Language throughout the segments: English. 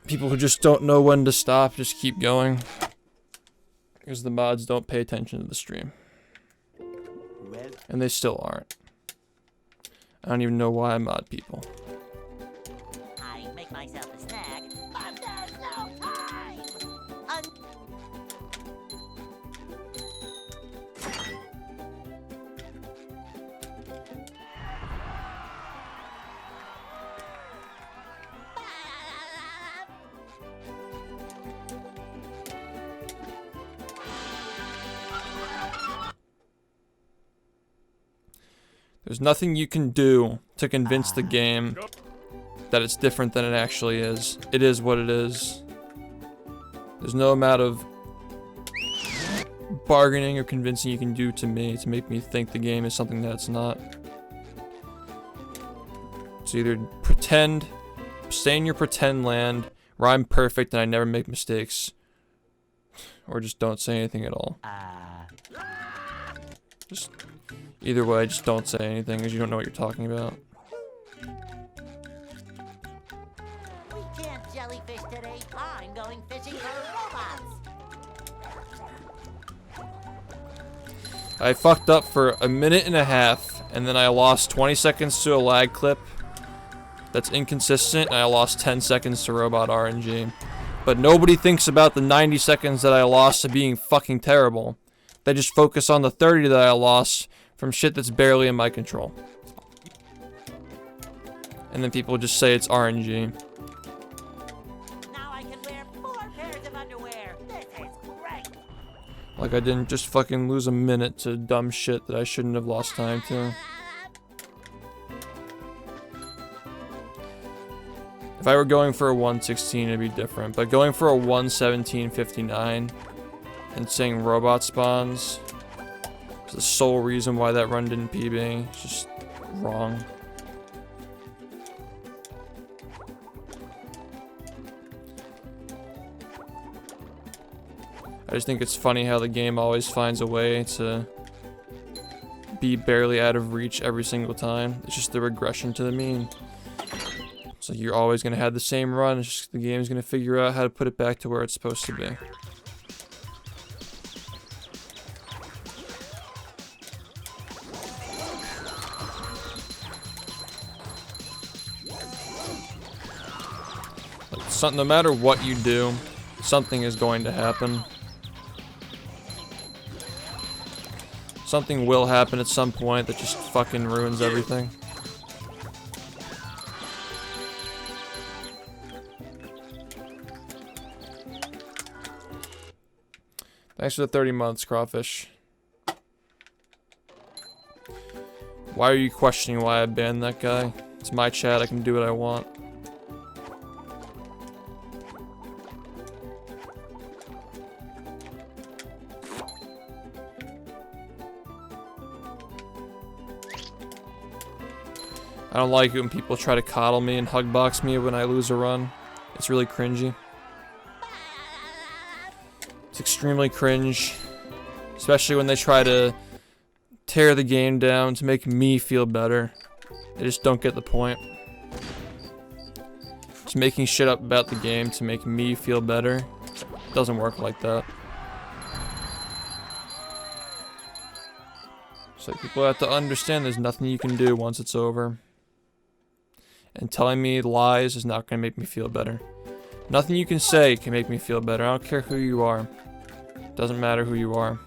People who just don't know when to stop just keep going. Because the mods don't pay attention to the stream. And they still aren't. I don't even know why I mod people. I make myself a snack, but there's no time! There's nothing you can do to convince the game that it's different than it actually is. It is what it is. There's no amount of bargaining or convincing you can do to me to make me think the game is something that it's not. So either pretend, stay in your pretend land, where I'm perfect and I never make mistakes, or just don't say anything at all. Just either way, just don't say anything because you don't know what you're talking about. We can't jellyfish today. I'm going fishing for robots. I fucked up for a minute and a half, and then I lost 20 seconds to a lag clip that's inconsistent, and I lost 10 seconds to robot RNG. But nobody thinks about the 90 seconds that I lost to being fucking terrible. They just focus on the 30 that I lost from shit that's barely in my control. And then people just say it's RNG. Now I can wear 4 pairs of underwear. This is great. Like I didn't just fucking lose a minute to dumb shit that I shouldn't have lost time to. If I were going for a 116, it'd be different. But going for a 117.59 and saying robot spawns is the sole reason why that run didn't PB. It's just wrong. I just think it's funny how the game always finds a way to be barely out of reach every single time. It's just the regression to the mean. So you're always going to have the same run. It's just the game's going to figure out how to put it back to where it's supposed to be. No matter what you do, something is going to happen. Something will happen at some point that just fucking ruins everything. Thanks for the 30 months, Crawfish. Why are you questioning why I banned that guy? It's my chat, I can do what I want. I don't like it when people try to coddle me and hug box me when I lose a run. It's really cringy. It's extremely cringe. Especially when they try to tear the game down to make me feel better. They just don't get the point. Just making shit up about the game to make me feel better. It doesn't work like that. So people have to understand there's nothing you can do once it's over. And telling me lies is not going to make me feel better. Nothing you can say can make me feel better. I don't care who you are. Doesn't matter who you are.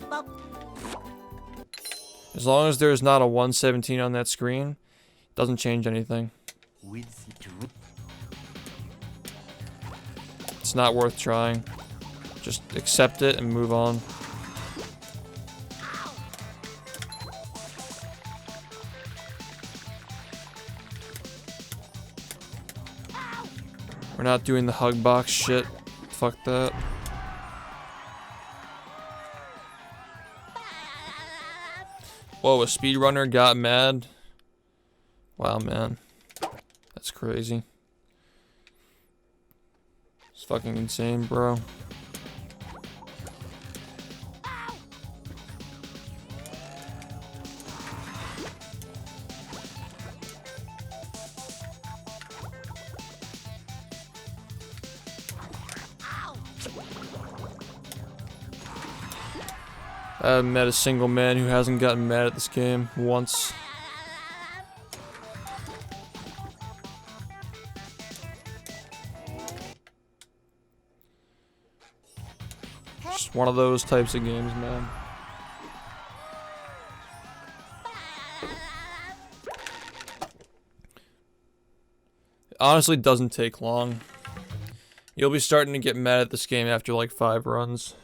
As long as there's not a 117 on that screen, it doesn't change anything. It's not worth trying. Just accept it and move on. We're not doing the hug box shit. Fuck that. Whoa, a speedrunner got mad? Wow, man. That's crazy. It's fucking insane, bro. I haven't met a single man who hasn't gotten mad at this game once. Just one of those types of games, man. It honestly doesn't take long. You'll be starting to get mad at this game after like 5 runs.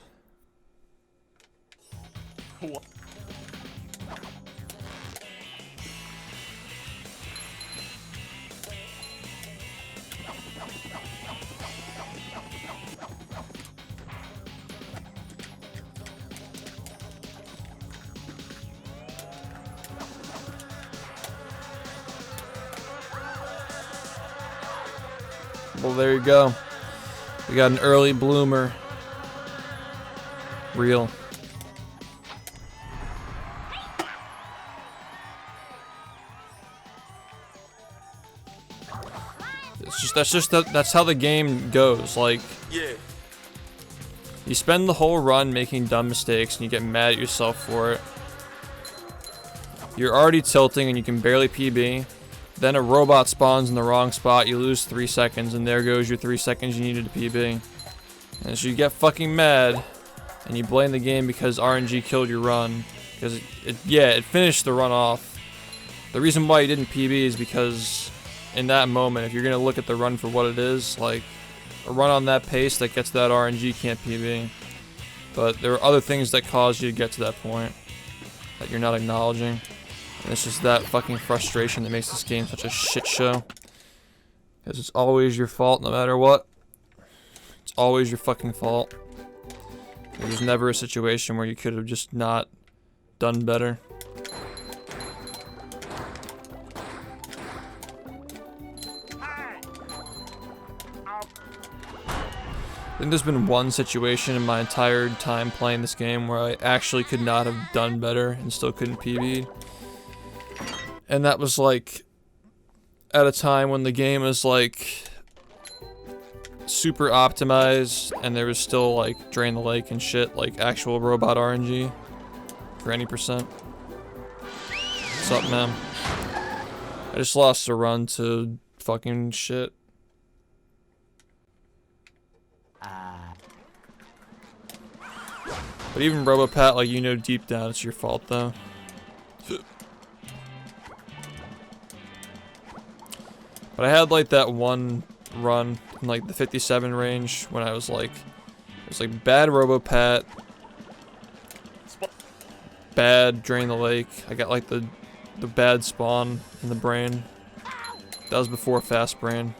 Well, there you go. We got an early bloomer. Real. That's how the game goes. Like, Yeah. you spend the whole run making dumb mistakes and you get mad at yourself for it. You're already tilting and you can barely PB. Then a robot spawns in the wrong spot, you lose 3 seconds, and there goes your 3 seconds you needed to PB. And so you get fucking mad, and you blame the game because RNG killed your run. Because it finished the run off. The reason why you didn't PB is because in that moment, if you're gonna look at the run for what it is, like a run on that pace that gets that RNG can't PB. But there are other things that cause you to get to that point that you're not acknowledging. And it's just that fucking frustration that makes this game such a shit show. Because it's always your fault no matter what. It's always your fucking fault. There's never a situation where you could have just not done better. I think there's been one situation in my entire time playing this game where I actually could not have done better and still couldn't PB. And that was like at a time when the game was like super optimized and there was still like Drain the Lake and shit, like actual robot RNG for any %. What's up, man? I just lost a run to fucking shit. But even Robopat, like, you know deep down it's your fault though. But I had like that one run in like the 57 range when I was like, it was like bad Robopat, bad Drain the Lake. I got like the bad spawn in the brain. That was before Fast Brain.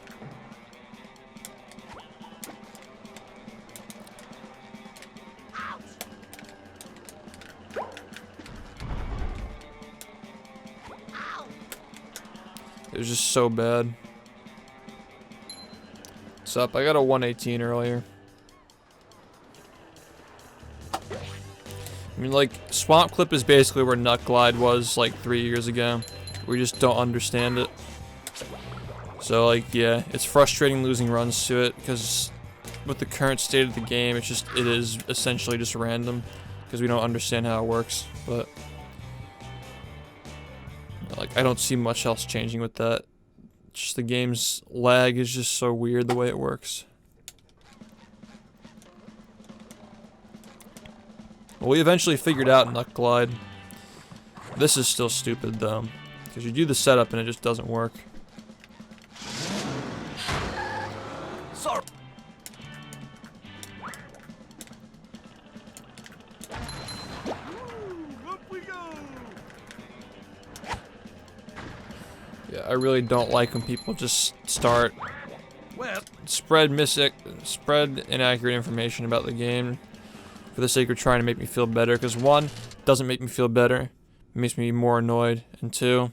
It was just so bad. What's up? I got a 118 earlier. I mean, like, Swamp Clip is basically where Nut Glide was like 3 years ago. We just don't understand it. So, like, yeah, it's frustrating losing runs to it because with the current state of the game, it is essentially just random because we don't understand how it works. But like, I don't see much else changing with that. Just the game's lag is just so weird the way it works. Well, we eventually figured out Nut Glide. This is still stupid though, because you do the setup and it just doesn't work. Sorry. Yeah, I really don't like when people just start spread inaccurate information about the game for the sake of trying to make me feel better. Because one, it doesn't make me feel better, it makes me more annoyed. And two,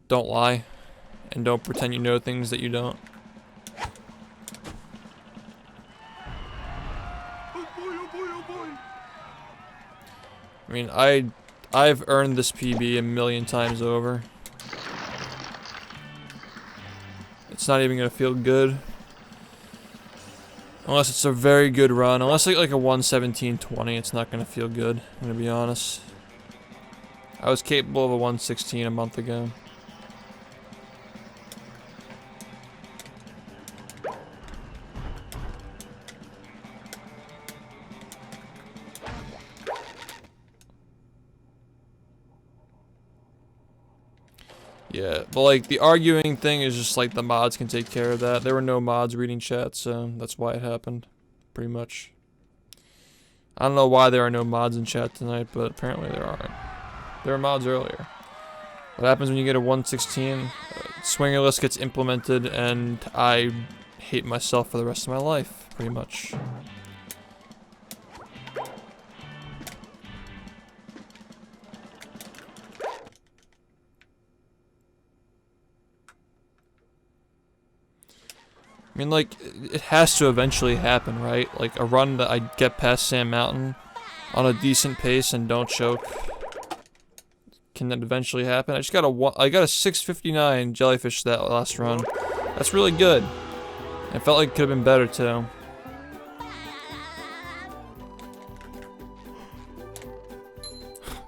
don't lie and don't pretend you know things that you don't. I mean, I've earned this PB a million times over. It's not even gonna feel good. Unless it's a very good run. Unless like a 117.20, it's not gonna feel good. I'm gonna be honest. I was capable of a 116 a month ago. Yeah, but like the arguing thing is just like the mods can take care of that. There were no mods reading chat, so that's why it happened. Pretty much. I don't know why there are no mods in chat tonight, but apparently there aren't. There were mods earlier. What happens when you get a 116? Swingerless gets implemented, and I hate myself for the rest of my life, pretty much. I mean, like, it has to eventually happen, right? Like, a run that I get past Sand Mountain on a decent pace and don't choke. Can that eventually happen? I got a 6:59 jellyfish that last run. That's really good. I felt like it could have been better, too.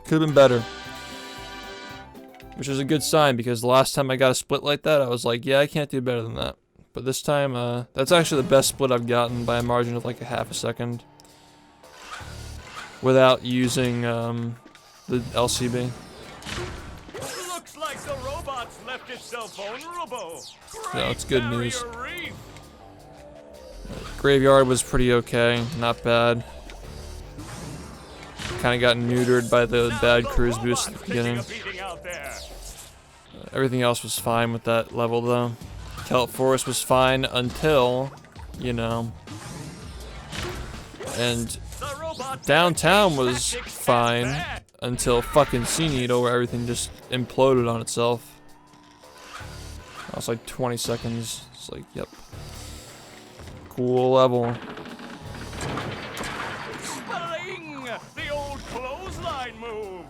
Could have been better. Which is a good sign, because the last time I got a split like that, I was like, yeah, I can't do better than that. But this time, that's actually the best split I've gotten by a margin of like a half a second. Without using, the LCB. Looks like the robot's left itself vulnerable. No, it's good news. Graveyard was pretty okay, not bad. Kinda got neutered by the bad cruise boost at the beginning. Everything else was fine with that level though. Kelp Forest was fine until, you know. And downtown was fine until fucking Sea Needle, where everything just imploded on itself. That was like 20 seconds. It's like, yep. Cool level. Bling! The old clothesline move.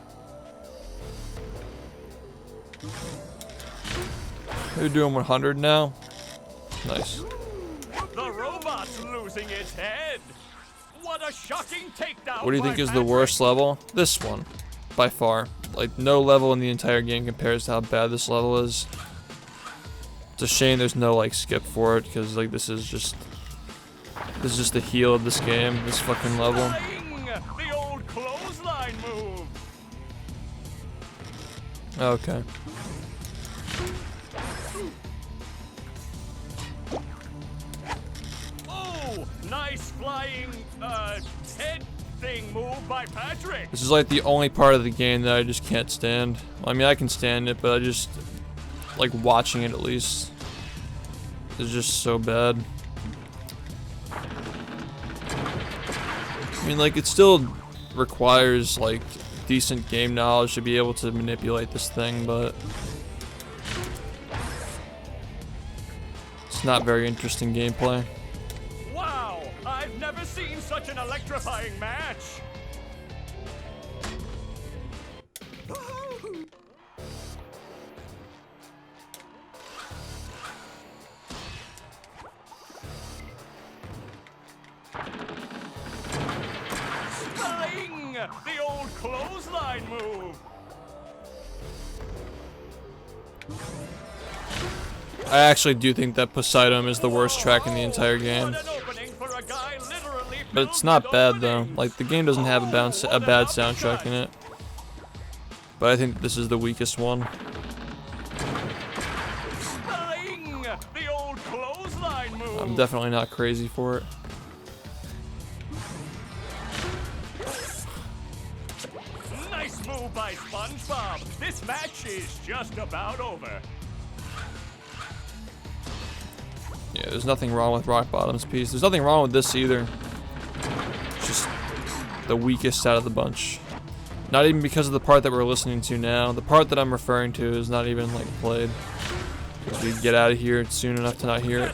They're doing 100 now. Nice. The robot's losing its head. What a shocking takedown. What do you think by is the worst Patrick. level? This one. By far. Like, no level in the entire game compares to how bad this level is. It's a shame there's no, like, skip for it, because, like, this is just the heel of this game, this fucking level. Bling! The old clothesline move. Okay. Oh, nice flying, head thing move by Patrick. This is, like, the only part of the game that I just can't stand. I mean, I can stand it, but I just, like, watching it at least is just so bad. I mean, like, it still requires, like, decent game knowledge to be able to manipulate this thing, but it's not very interesting gameplay. Wow, I've never seen such an electrifying match. Bling! The old clothesline move. I actually do think that Poseidon is the worst track in the entire game. What an opening for a guy literally But it's built not with bad though. openings. Like, the game doesn't have a bad soundtrack in it. But I think this is the weakest one. Bling! The old clothesline move. I'm definitely not crazy for it. Nice move by SpongeBob. This match is just about over. Yeah, there's nothing wrong with Rock Bottom's piece. There's nothing wrong with this either. It's just the weakest out of the bunch. Not even because of the part that we're listening to now. The part that I'm referring to is not even, like, played. Because we get out of here soon enough to not hear it.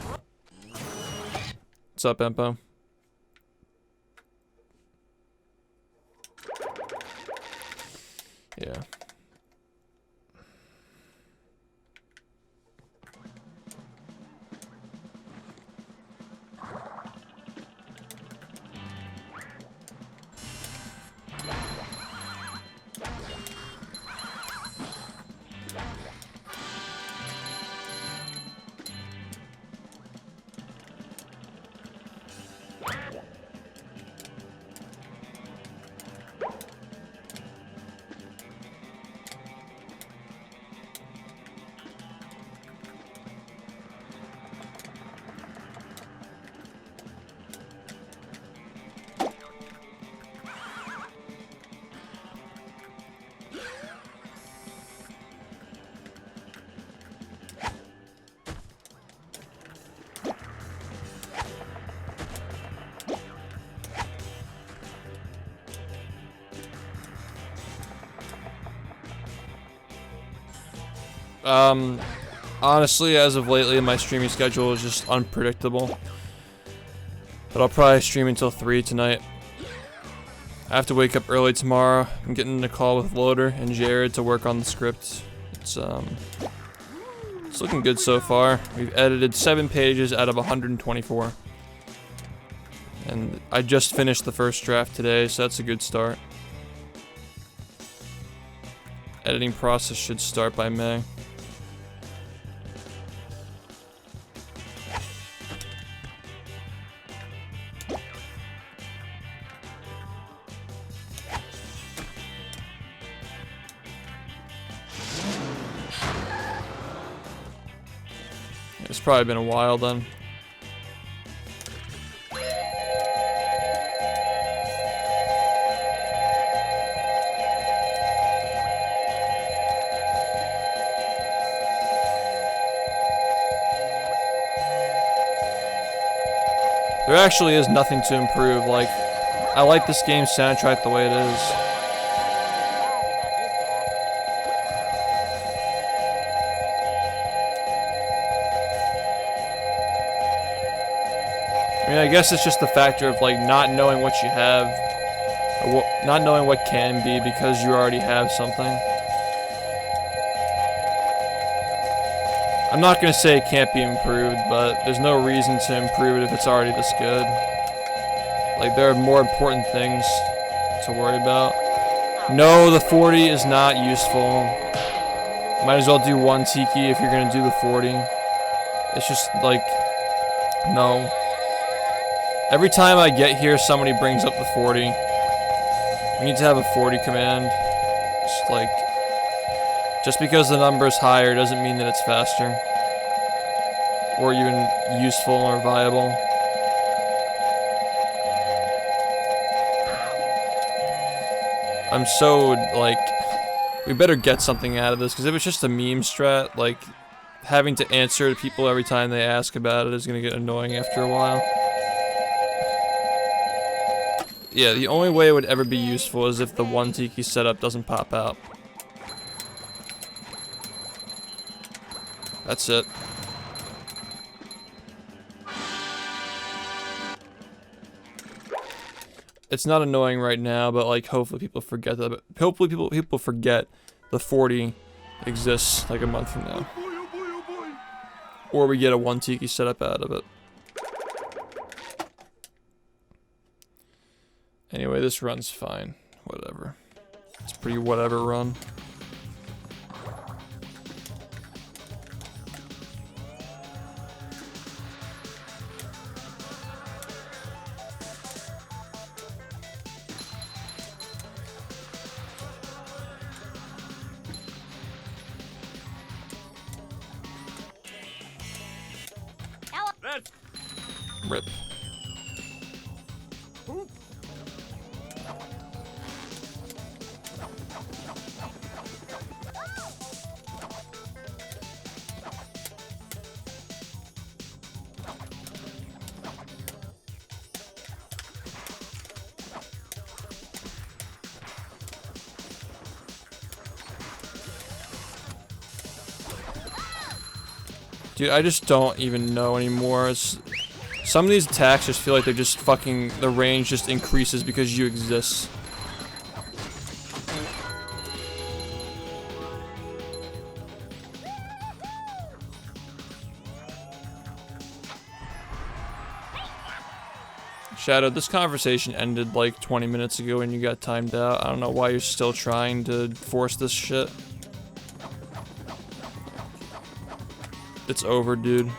What's up, Empo? Yeah. Honestly, as of lately, my streaming schedule is just unpredictable. But I'll probably stream until 3 tonight. I have to wake up early tomorrow. I'm getting a call with Loader and Jared to work on the script. It's looking good so far. We've edited 7 pages out of 124. And I just finished the first draft today, so that's a good start. Editing process should start by May. It's probably been a while then. There actually is nothing to improve. Like, I like this game's soundtrack the way it is. I mean, I guess it's just the factor of like not knowing what you have, or not knowing what can be because you already have something. I'm not gonna say it can't be improved, but there's no reason to improve it if it's already this good. Like, there are more important things to worry about. No, the 40 is not useful. Might as well do 1 Tiki if you're gonna do the 40. It's just like, no. Every time I get here, somebody brings up the 40. We need to have a 40 command. Just like, just because the number is higher doesn't mean that it's faster. Or even useful or viable. I'm so, like, we better get something out of this, because if it's just a meme strat, like, having to answer to people every time they ask about it is gonna get annoying after a while. Yeah, the only way it would ever be useful is if the 1 Tiki setup doesn't pop out. That's it. It's not annoying right now, but like hopefully people forget that. Hopefully people forget the 40 exists like a month from now. Or we get a 1 Tiki setup out of it. Anyway, this run's fine. Whatever. It's a pretty whatever run. Rip. Dude, I just don't even know anymore. Some of these attacks just feel like they're just fucking, the range just increases because you exist. Shadow, this conversation ended like 20 minutes ago and you got timed out. I don't know why you're still trying to force this shit. It's over, dude.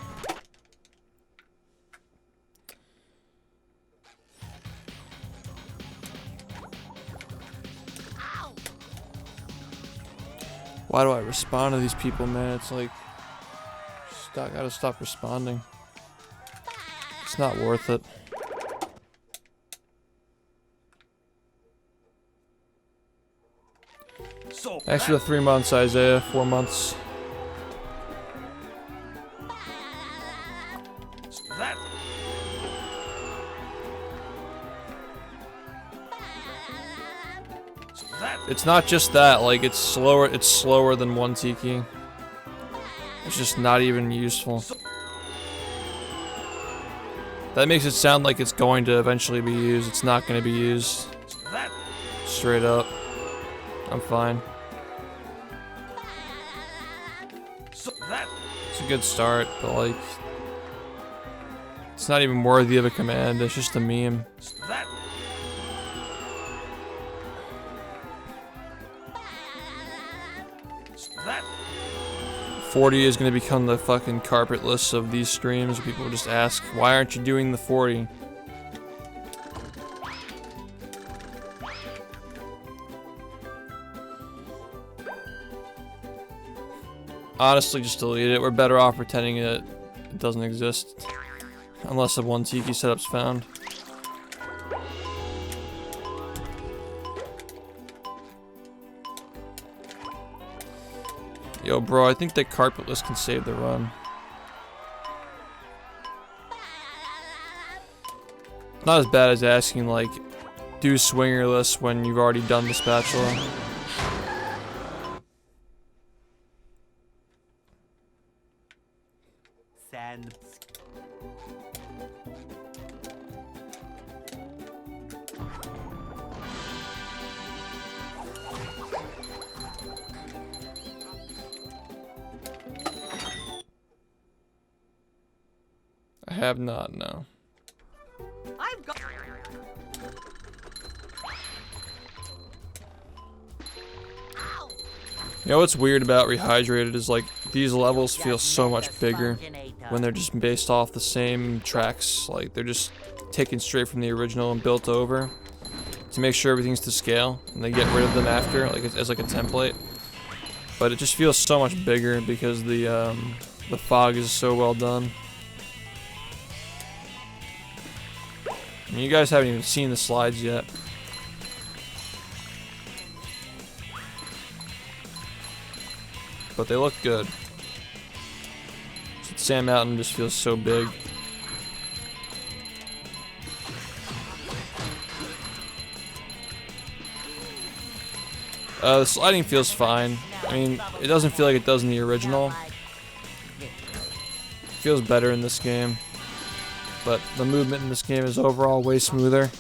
Why do I respond to these people, man? It's like, I gotta stop responding. It's not worth it. Thanks for the 3 months, Isaiah. 4 months. It's not just that, like, it's slower than 1 Tiki. It's just not even useful. That makes it sound like it's going to eventually be used. It's not going to be used. Straight up. I'm fine. It's a good start, but like, it's not even worthy of a command. It's just a meme. 40 is going to become the fucking carpet list of these streams. People will just ask, why aren't you doing the 40? Honestly, just delete it. We're better off pretending it doesn't exist. Unless a 1 Tiki setup's found. Yo, bro, I think that carpetless can save the run. Not as bad as asking, like, do swingerless when you've already done the spatula. I have not, no. I've got. You know what's weird about Rehydrated is like these levels feel so much bigger when they're just based off the same tracks. Like they're just taken straight from the original and built over to make sure everything's to scale, and they get rid of them after, like as like a template. But it just feels so much bigger because the fog is so well done. I mean, you guys haven't even seen the slides yet. But they look good. Sand Mountain just feels so big. The sliding feels fine. I mean, it doesn't feel like it does in the original. It feels better in this game. But the movement in this game is overall way smoother.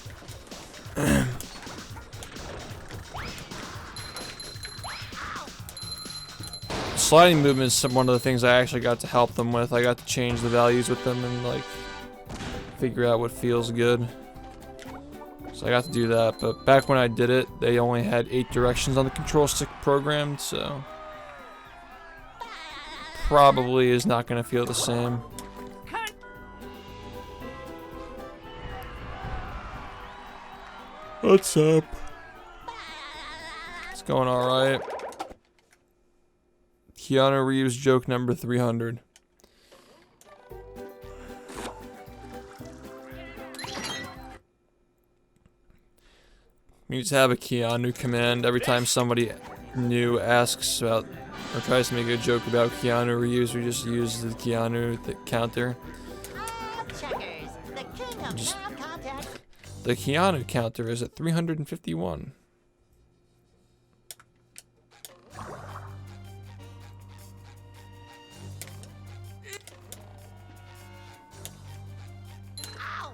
Sliding movement is one of the things I actually got to help them with. I got to change the values with them and like figure out what feels good. So I got to do that, but back when I did it, they only had 8 directions on the control stick programmed, so probably is not going to feel the same. What's up? It's going alright. Keanu Reeves joke number 300. We need to have a Keanu command every time somebody new asks about or tries to make a joke about Keanu Reeves. We just use the Keanu counter. Checkers, the king of Just- now contact. The Keanu counter is at 351. Ow!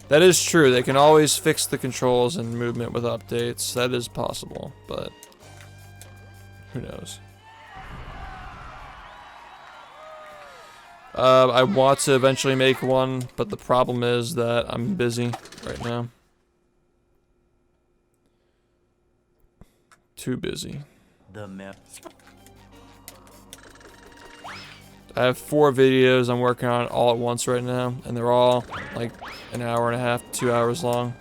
That is true. They can always fix the controls and movement with updates. That is possible, but who knows? I want to eventually make one, but the problem is that I'm busy right now. Too busy. I have 4 videos I'm working on all at once right now, and they're all like an hour and a half, 2 hours long.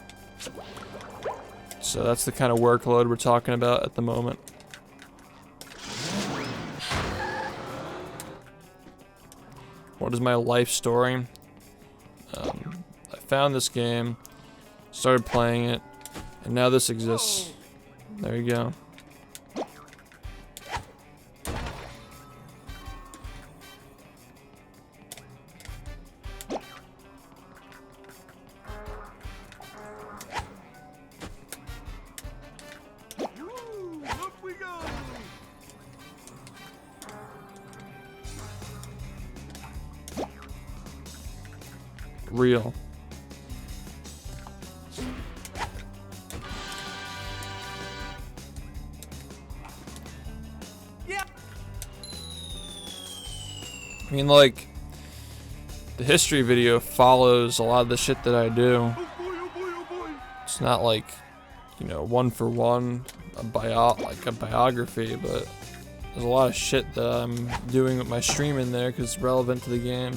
So that's the kind of workload we're talking about at the moment. What is my life story? I found this game, started playing it, and now this exists. There you go. Real. I mean, like, the history video follows a lot of the shit that I do. It's not like, you know, one for one, like a biography, but there's a lot of shit that I'm doing with my stream in there because it's relevant to the game.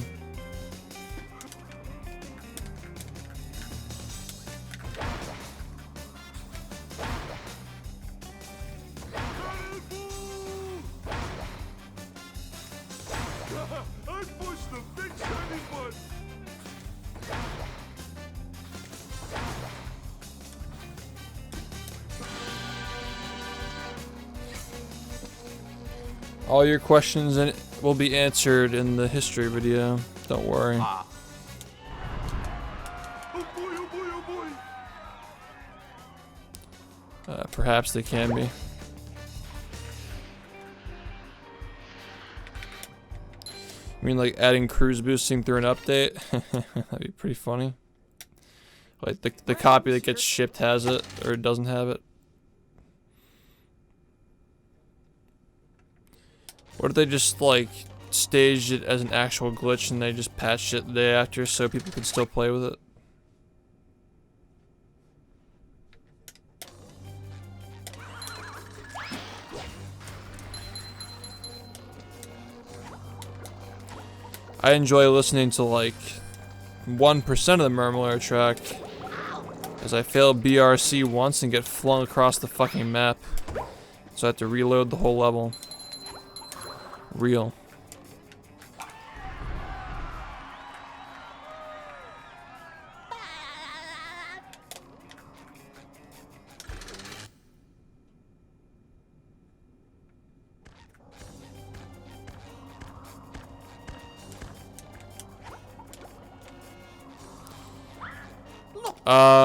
All your questions will be answered in the history video. Don't worry. Perhaps they can be. I mean, like adding cruise boosting through an update? That'd be pretty funny. Like the copy that gets shipped has it, or it doesn't have it. What if they just like staged it as an actual glitch and they just patched it the day after so people could still play with it? I enjoy listening to like 1% of the Murmler track, as I failed BRC once and get flung across the fucking map, so I have to reload the whole level. Real.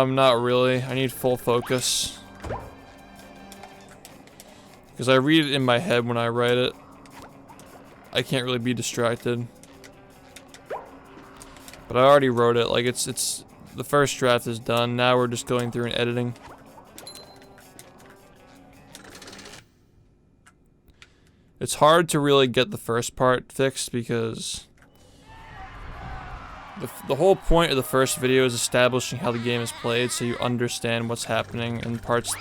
Not really. I need full focus. Because I read it in my head when I write it. I can't really be distracted. But I already wrote it. Like, it's the first draft is done. Now we're just going through and editing. It's hard to really get the first part fixed because the whole point of the first video is establishing how the game is played so you understand what's happening in parts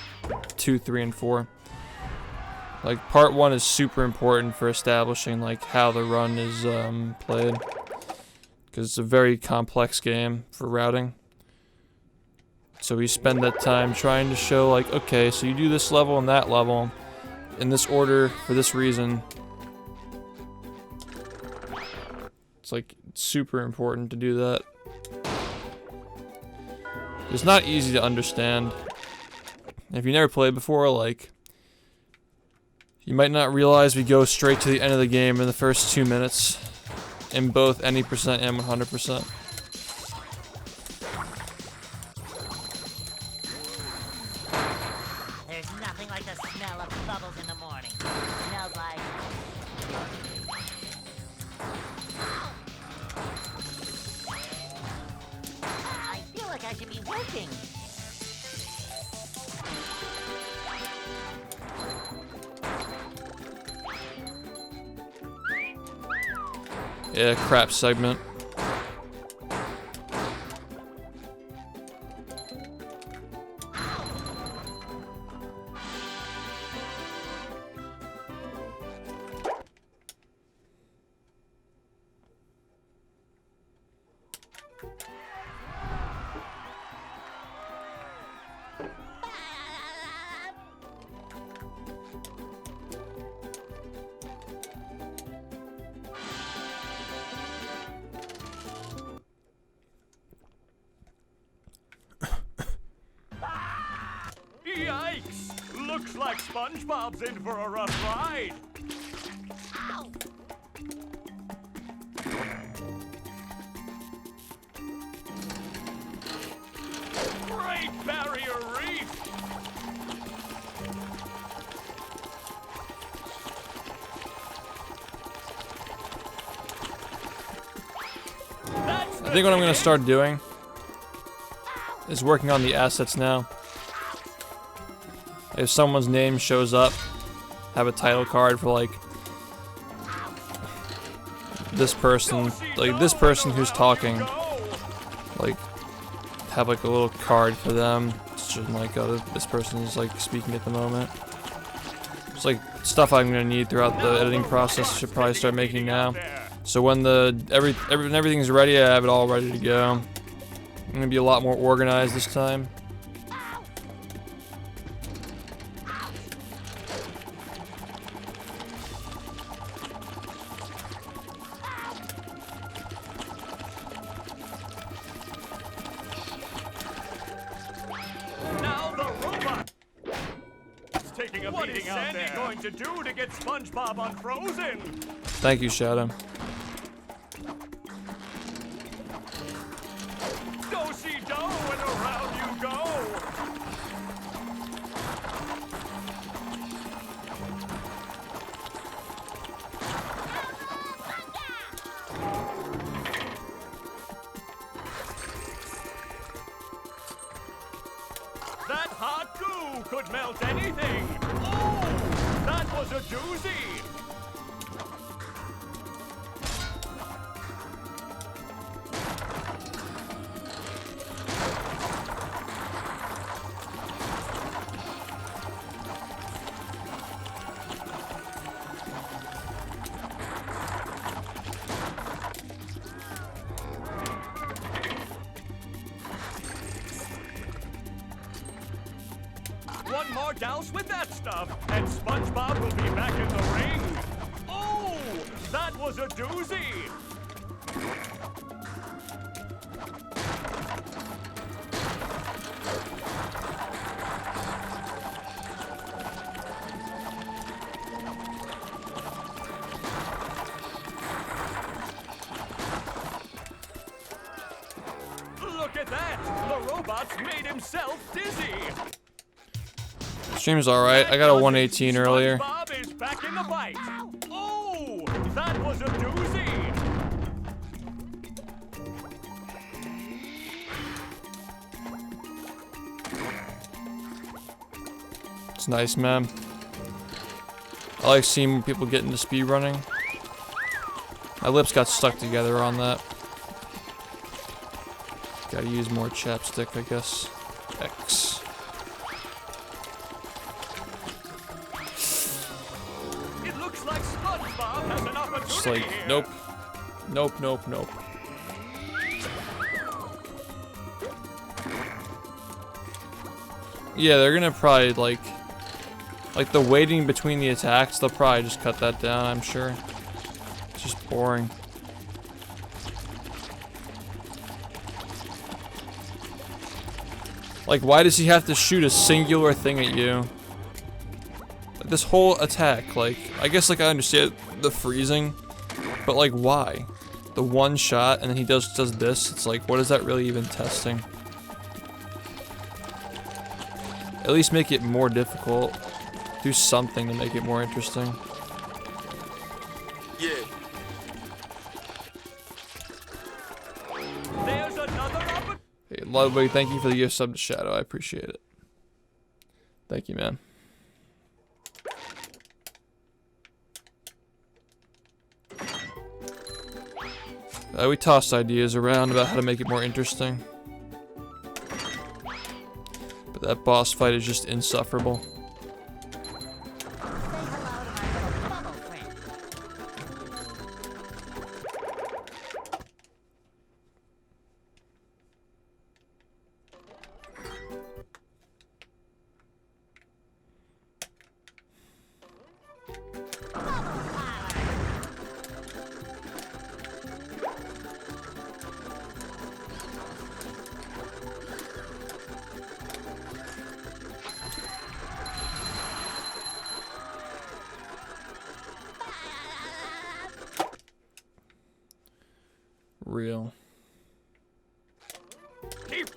2, 3, and 4. Like, part 1 is super important for establishing, like, how the run is, played. Because it's a very complex game for routing. So we spend that time trying to show, like, okay, so you do this level and that level in this order for this reason. It's, like, super important to do that. It's not easy to understand. If you never played before, like, you might not realize we go straight to the end of the game in the first 2 minutes in both any percent and 100%. There's nothing like the smell of bubbles in the morning. It smells like... I feel like I should be working. Yeah, crap segment. Yikes! Looks like SpongeBob's in for a rough ride. Ow! Great Barrier Reef! That's I think what I'm gonna start doing is working on the assets now. If someone's name shows up, have a title card for like this person, who's talking, like have like a little card for them. It's just like, oh, this person is like speaking at the moment. It's like stuff I'm gonna need throughout the editing process. I should probably start making now. So when everything's ready, I have it all ready to go. I'm gonna be a lot more organized this time. Now the robot is taking a beating out there. What is Sandy going to do to get SpongeBob unfrozen? Thank you, Shadow. Do-si-do and around you go. That hot goo could melt anything. Oh, that was a doozy. One more douse with that stuff, and SpongeBob will be back in the ring. Oh, that was a doozy. Look at that! The robot's made himself dizzy. Stream's alright. I got a 118 earlier. SpongeBob is back in the fight. Oh, that was a doozy. It's nice, man. I like seeing people get into speedrunning. My lips got stuck together on that. Gotta use more chapstick, I guess. X. It looks like SpongeBob has an opportunity. Just like, here. nope. Nope, nope, nope. Yeah, they're gonna probably like the waiting between the attacks, they'll probably just cut that down, I'm sure. It's just boring. Like, why does he have to shoot a singular thing at you? Like, this whole attack, like, I guess, like, I understand the freezing, but, like, why? The one shot, and then he does this, it's like, what is that really even testing? At least make it more difficult. Do something to make it more interesting. Yeah. There's another opportunity. Hey, Ludwig, thank you for the gift sub to Shadow. I appreciate it. Thank you, man. We tossed ideas around about how to make it more interesting. But that boss fight is just insufferable. Say hello to my little bubble friend. Real. Keep.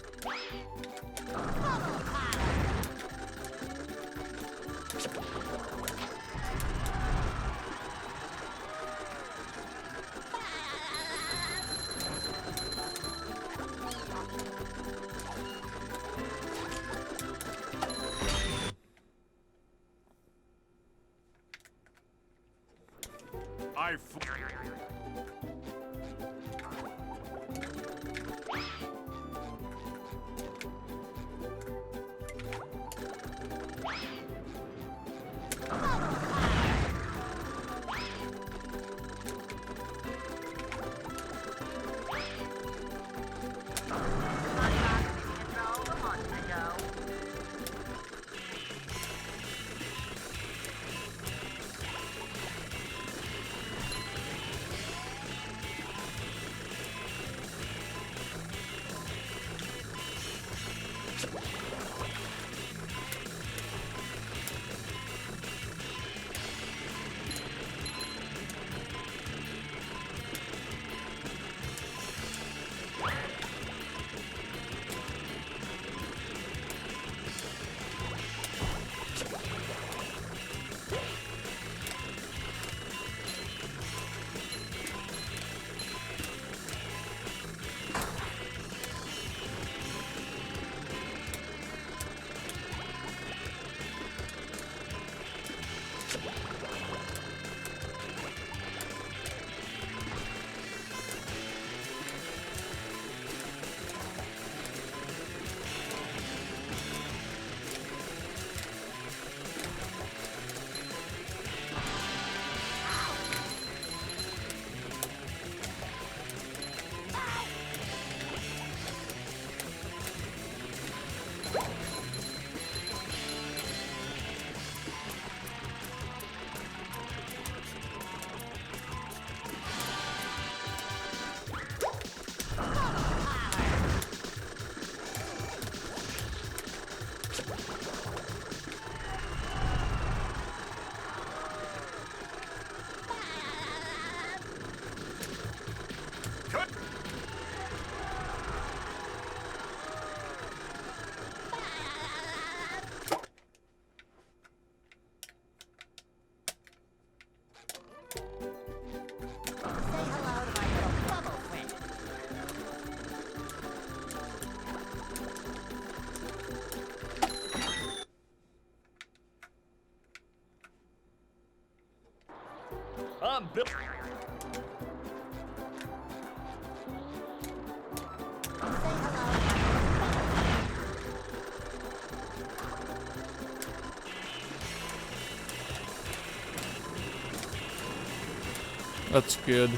I I'm Bill. That's good.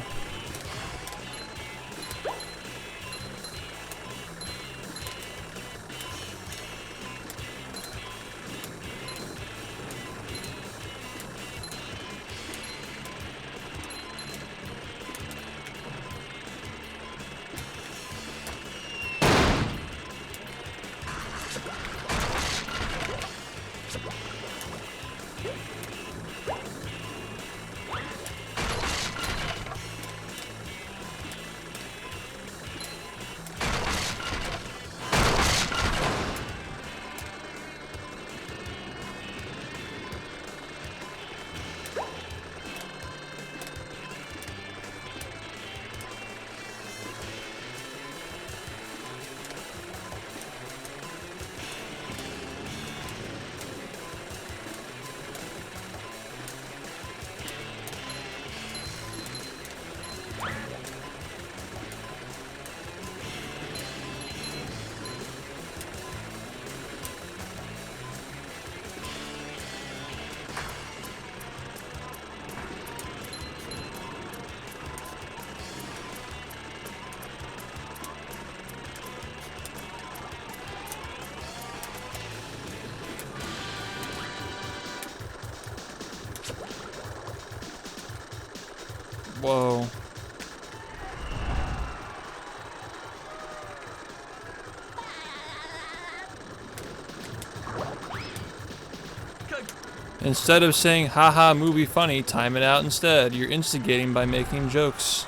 Whoa. Instead of saying, haha, movie funny, time it out instead. You're instigating by making jokes.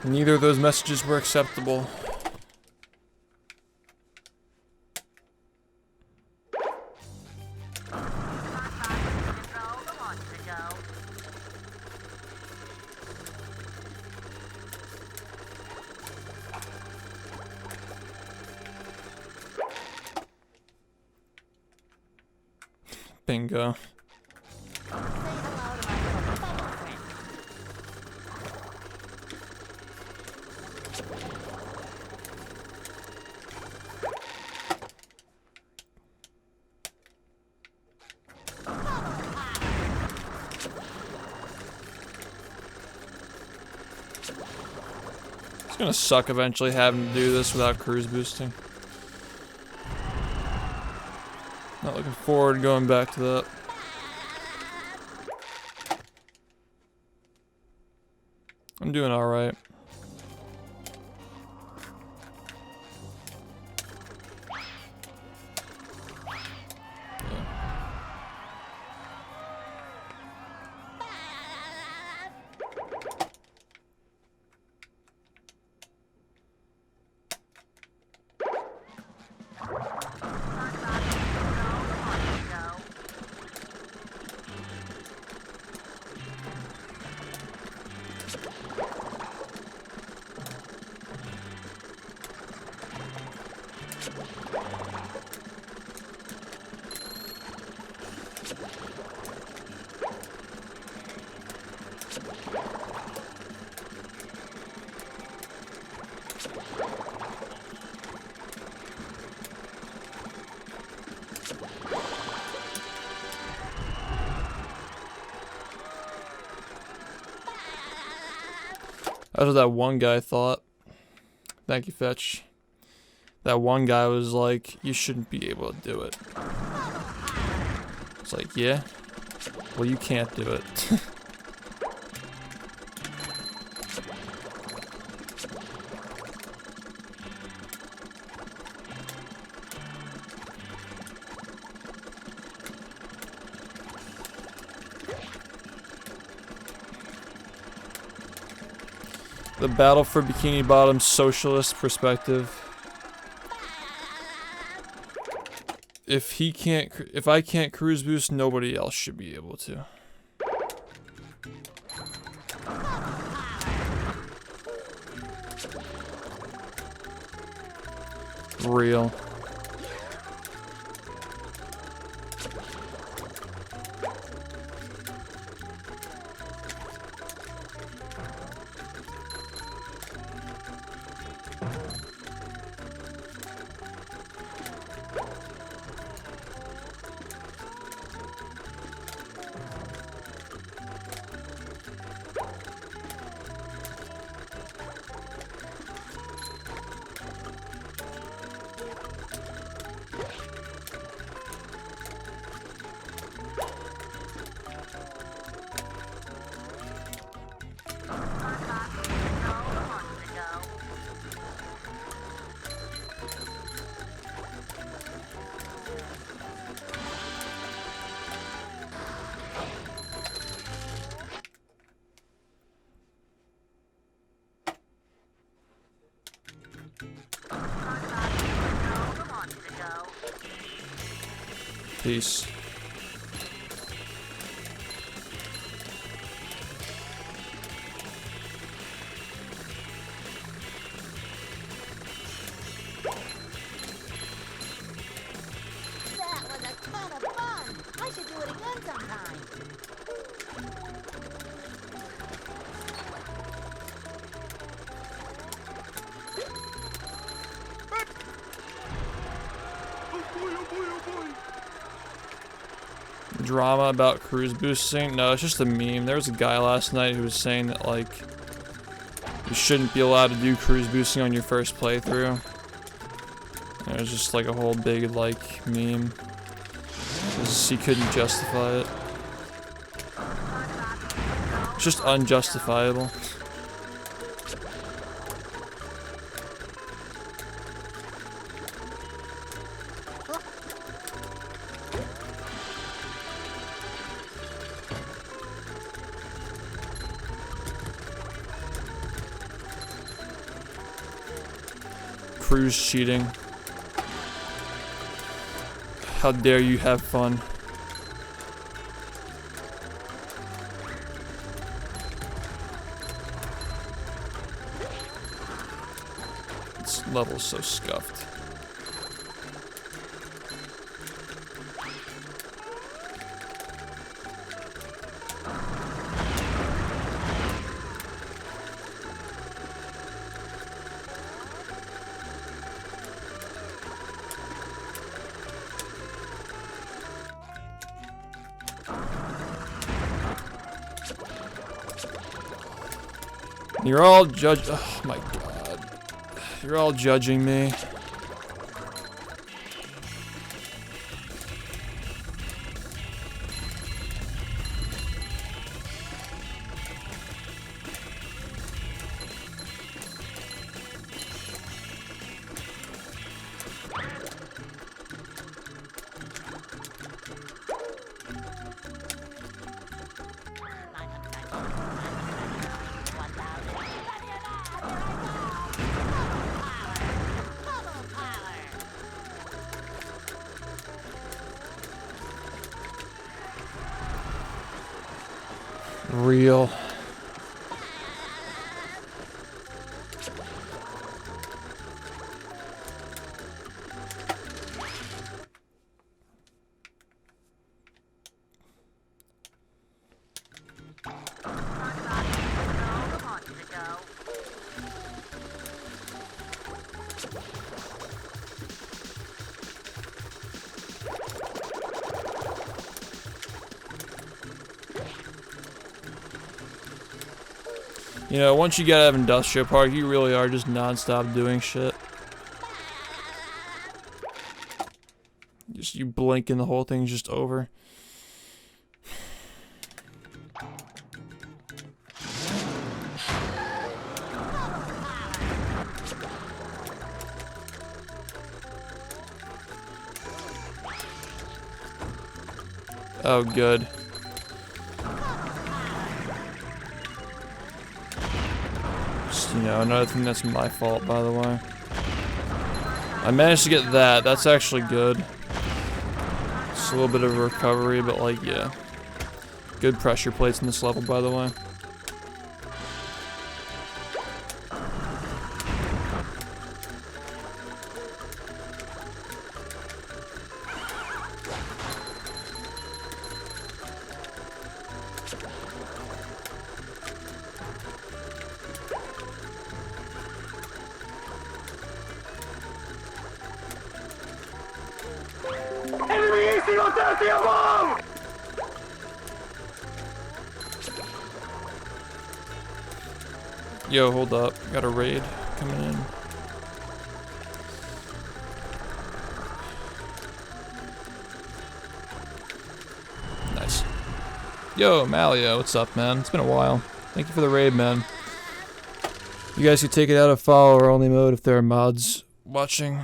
Neither of those messages were acceptable. Bingo. Say hello to my little bubble It's gonna suck eventually having to do this without cruise boosting. Not looking forward to going back to that. I'm doing alright. That's what that one guy thought. Thank you, Fetch. That one guy was like, you shouldn't be able to do it. It's like, yeah? Well, you can't do it. The battle for Bikini Bottom's socialist perspective. If I can't cruise boost, nobody else should be able to. Real. Peace. That was a ton of fun. I should do it again sometime. Drama about cruise boosting? No, it's just a meme. There was a guy last night who was saying that, like, you shouldn't be allowed to do cruise boosting on your first playthrough. And it was just like a whole big, like, meme. Because he couldn't justify it. It's just unjustifiable. Cruise cheating. How dare you have fun? This level's so scuffed. You're all judged. Oh my god. You're all judging me. Real. You know, once you get out of Industrial Park, you really are just non-stop doing shit. Just you blink and the whole thing's just over. Oh, good. You know, another thing that's my fault, by the way. I managed to get that. That's actually good. It's a little bit of a recovery, but like, yeah. Good pressure plates in this level, by the way. Yo, hold up. Got a raid coming in. Nice. Yo, Malia, what's up, man? It's been a while. Thank you for the raid, man. You guys can take it out of follower only mode if there are mods watching.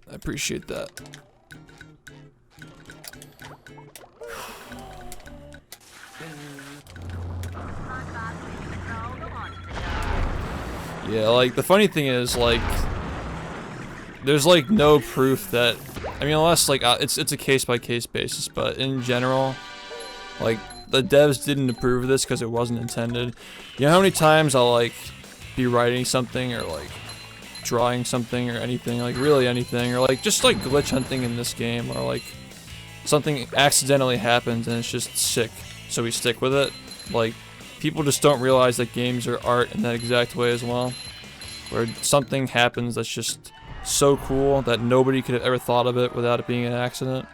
I appreciate that. Yeah, like, the funny thing is, like, there's, like, no proof that, I mean, unless, like, it's a case-by-case basis, but in general, like, the devs didn't approve of this because it wasn't intended. You know how many times I'll, like, be writing something, or, like, drawing something, or anything, like, really anything, or, like, just, like, glitch hunting in this game, or, like, something accidentally happens and it's just sick, so we stick with it. Like, people just don't realize that games are art in that exact way as well. Where something happens that's just so cool that nobody could have ever thought of it without it being an accident.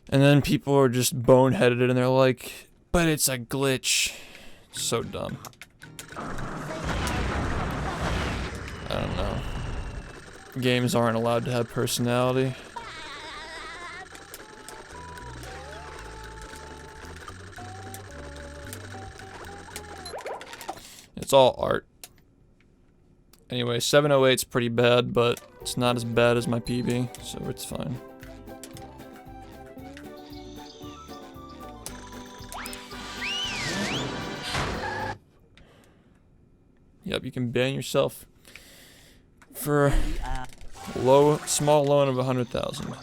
And then people are just boneheaded and they're like, but it's a glitch. So dumb. I don't know. Games aren't allowed to have personality. It's all art. Anyway, 708's pretty bad, but it's not as bad as my PB, so it's fine. Yep, you can ban yourself for a small loan of 100,000.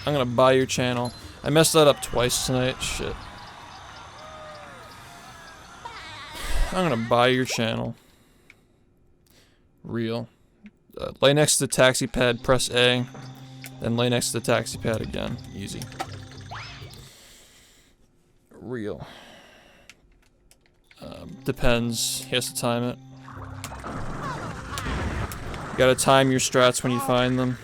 I'm gonna buy your channel. I messed that up twice tonight. Shit. I'm gonna buy your channel. Real. Lay next to the taxi pad, press A. Then lay next to the taxi pad again. Easy. Real. Depends. He has to time it. You gotta time your strats when you find them.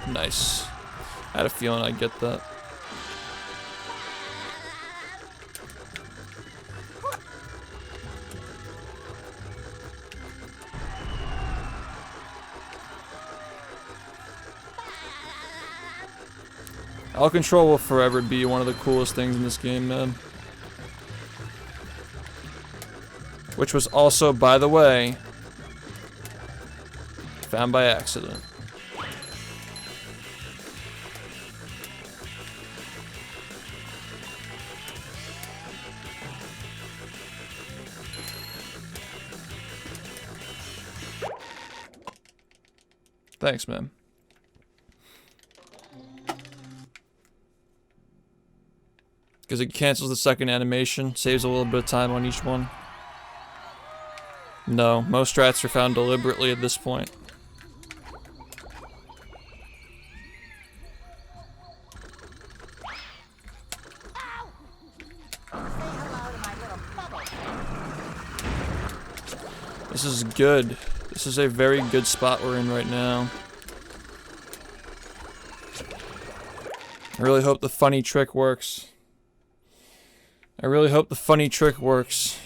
Nice. I had a feeling I'd get that. All control will forever be one of the coolest things in this game, man. Which was also, by the way, found by accident. Thanks, man. Because it cancels the second animation, saves a little bit of time on each one. No, most strats are found deliberately at this point. This is good. This is a very good spot we're in right now. I really hope the funny trick works. I really hope the funny trick works.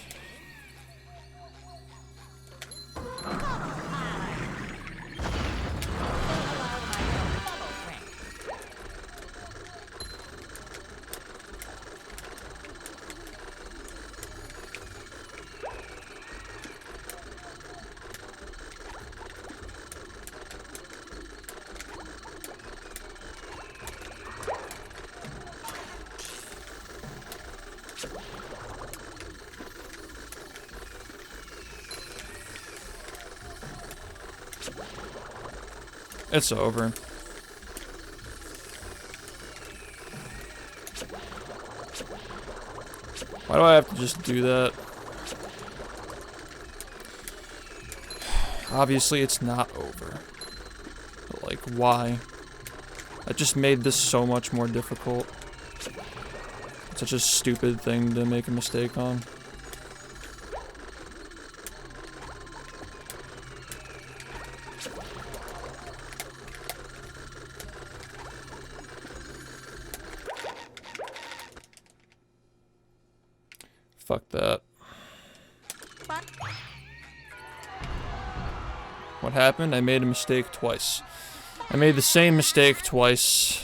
It's over. Why do I have to just do that? Obviously it's not over. But like, why? That just made this so much more difficult. It's such a stupid thing to make a mistake on. Fuck that. What happened? I made a mistake twice. I made the same mistake twice.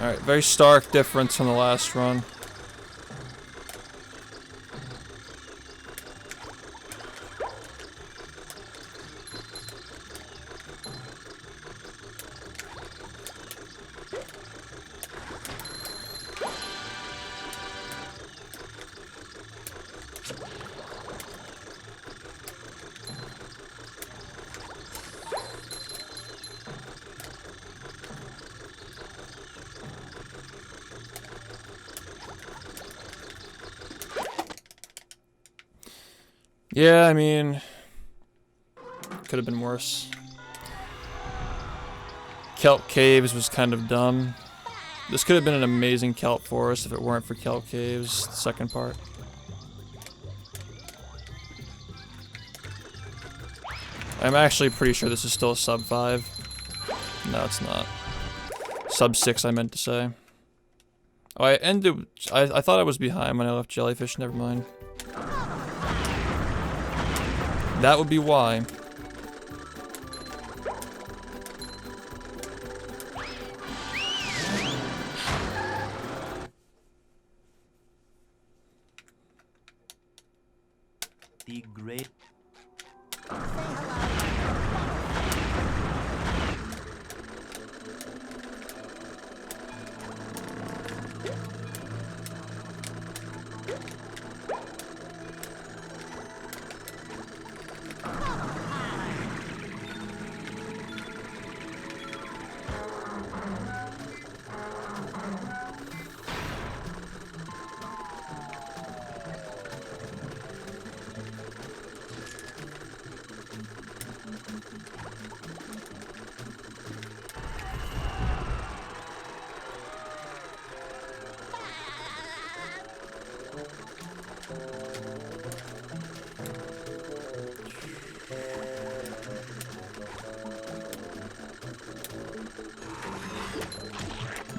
Alright, very stark difference from the last run. Yeah, I mean, could have been worse. Kelp Caves was kind of dumb. This could have been an amazing kelp forest if it weren't for Kelp Caves, the second part. I'm actually pretty sure this is still a sub 5. No, it's not. Sub 6, I meant to say. Oh, I ended. I thought I was behind when I left Jellyfish. Never mind. That would be why. The great.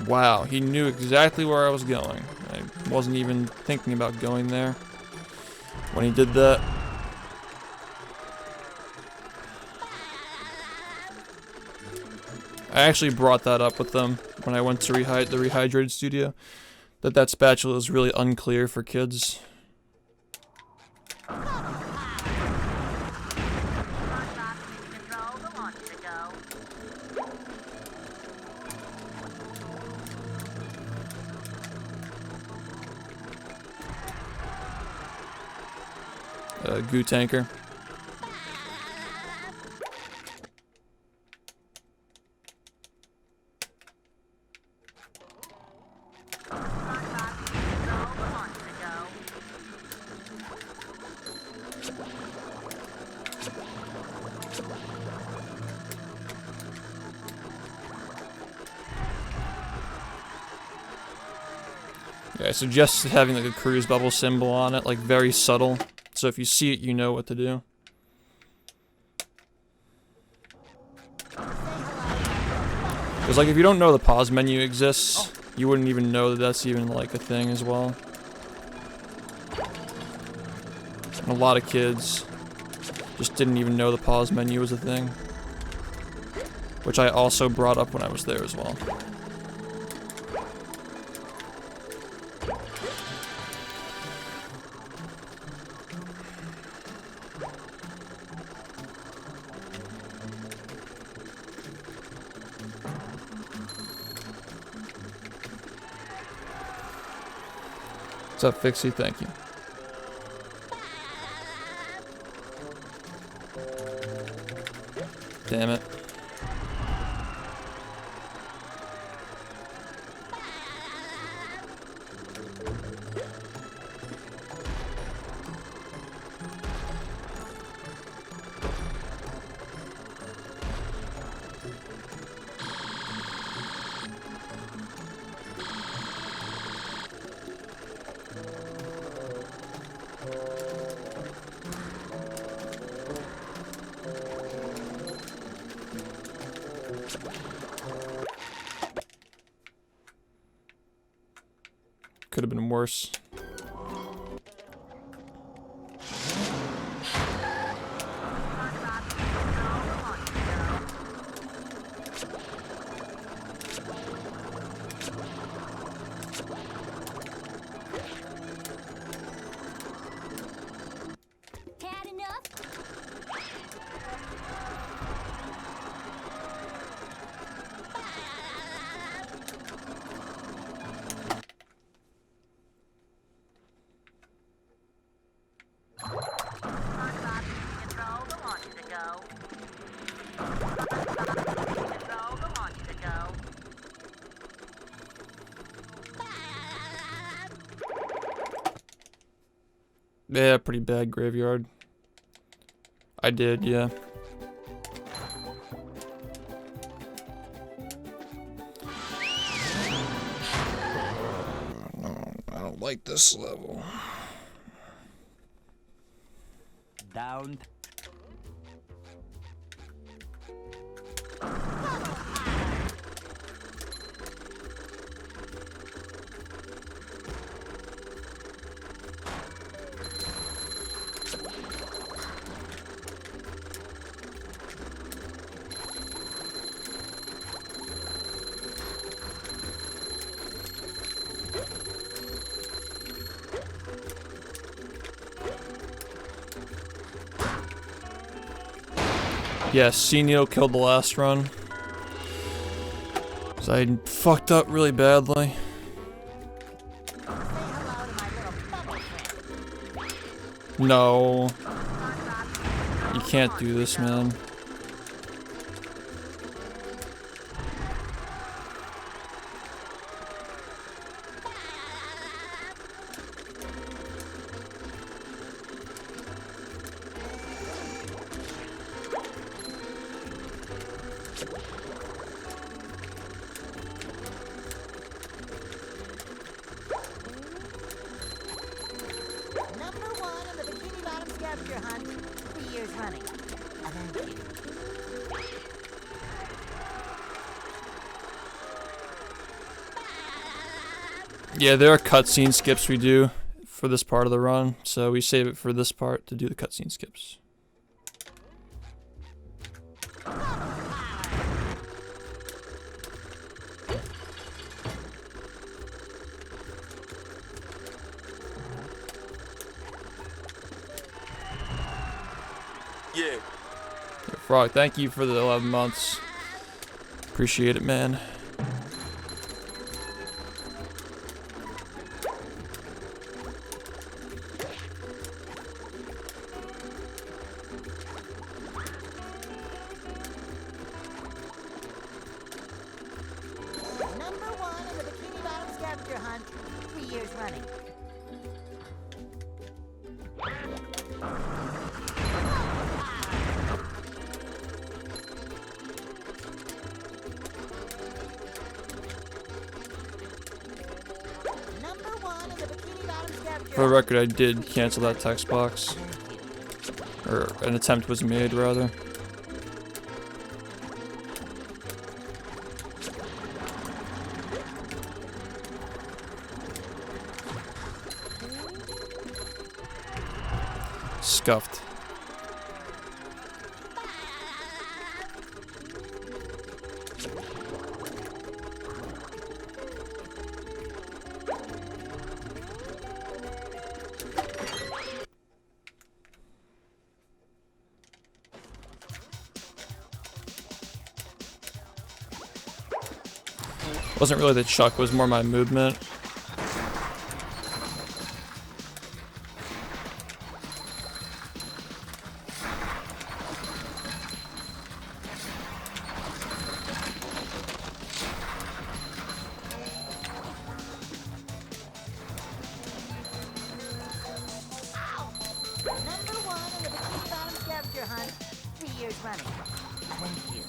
Wow, he knew exactly where I was going. I wasn't even thinking about going there when he did that. I actually brought that up with them when I went to the Rehydrated Studio, that spatula is really unclear for kids. Goo tanker. Yeah, I suggest having like a cruise bubble symbol on it, like very subtle. So if you see it, you know what to do. Because like if you don't know the pause menu exists, you wouldn't even know that that's even like a thing as well. And a lot of kids just didn't even know the pause menu was a thing. Which I also brought up when I was there as well. What's up, Fixie? Thank you. Damn it. Could have been worse. Had enough? Yeah, pretty bad graveyard. I did, yeah. No, I don't like this level. Down. Yes, C-Needle killed the last run. 'Cause I fucked up really badly. No. You can't do this, man. Number 1 in the Bikini Bottom scavenger hunt, 3 years running. Thank you. Yeah, there are cutscene skips we do for this part of the run, so we save it for this part to do the cutscene skips. Yeah. Frog, thank you for the 11 months. Appreciate it, man. Number 1 in the Bikini Bottom scavenger hunt, 3 years running. Number 1 in the Bikini Bottom scavenger For the record, I did cancel that text box. Or an attempt was made, rather. Scuffed. Wasn't really the chuck, was more my movement. Number 1 in the Bikini Bottom scavenger hunt, 3 years running. Thank you.